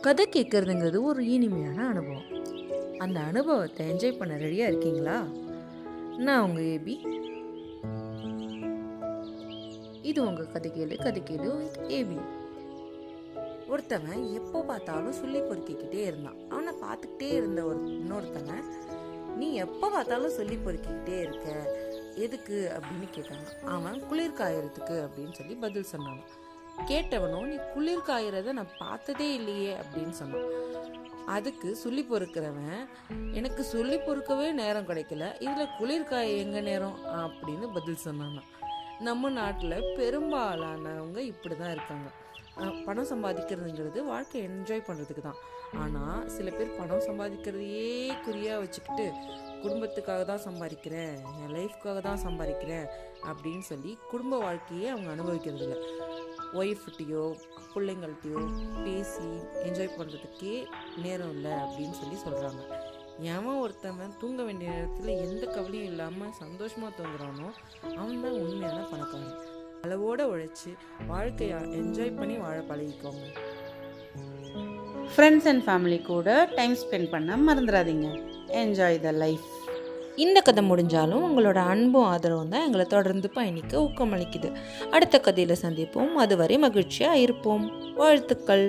கதை கேட்குறதுங்கிறது ஒரு இனிமையான அனுபவம். அந்த அனுபவத்தை என்ஜாய் பண்ண ரெடியாக இருக்கீங்களா? நான் உங்கள் ஏபி. இது உங்கள் கதை கேளு வித் ஏபி. ஒருத்தவன் எப்போ பார்த்தாலும் சொல்லி பொறுக்கிக்கிட்டே இருந்தான். அவனை பார்த்துக்கிட்டே இருந்த இன்னொருத்தவன், நீ எப்போ பார்த்தாலும் சொல்லி பொறுக்கிக்கிட்டே இருக்க, எதுக்கு அப்படின்னு கேட்டாங்க. அவன் குளிர் காயறதுக்கு அப்படின்னு சொல்லி பதில் சொன்னான். கேட்டவனும், நீ குளிர் காயறத நான் பார்த்ததே இல்லையே அப்படின்னு சொன்னான். அதுக்கு சொல்லி பொறுக்கிறவன், எனக்கு சொல்லி பொறுக்கவே நேரம் கிடைக்கல, இதில் குளிர் காய எங்க நேரம் அப்படின்னு பதில் சொன்னான். நம்ம நாட்டில் பெரும்பாலானவங்க இப்படி தான் இருக்காங்க. பணம் சம்பாதிக்கிறதுங்கிறது வாழ்க்கை என்ஜாய் பண்ணுறதுக்கு தான். ஆனால் சில பேர் பணம் சம்பாதிக்கிறதையே குறியாக வச்சுக்கிட்டு, குடும்பத்துக்காக தான் சம்பாதிக்கிறேன், என் லைஃப்காக தான் சம்பாதிக்கிறேன் அப்படின்னு சொல்லி குடும்ப வாழ்க்கையே அவங்க அனுபவிக்கிறது இல்லை. ஒய்ஃப்கிட்டையோ பிள்ளைங்கள்ட்டையோ பேசி என்ஜாய் பண்ணுறதுக்கே நேரம் இல்லை அப்படின்னு சொல்லி சொல்கிறாங்க. எவன் ஒருத்தவன் தூங்க வேண்டிய நேரத்தில் எந்த கவலையும் இல்லாமல் சந்தோஷமாக தூங்குறானோ அவன் தான் உண்மையான பணக்காரன். அளவோடு உழைச்சி வாழ்க்கையை என்ஜாய் பண்ணி வாழ பழகிக்கோங்க. ஃப்ரெண்ட்ஸ் அண்ட் ஃபேமிலி கூட டைம் ஸ்பெண்ட் பண்ண மறந்துடாதீங்க. Enjoy the life. இந்த கதை முடிஞ்சாலும் உங்களோட அன்பும் ஆதரவும் தான் எங்களை தொடர்ந்து பயணிக்க ஊக்கமளிக்குது. அடுத்த கதையில் சந்திப்போம். அதுவரை மகிழ்ச்சியாக இருப்போம். வாழ்த்துக்கள்.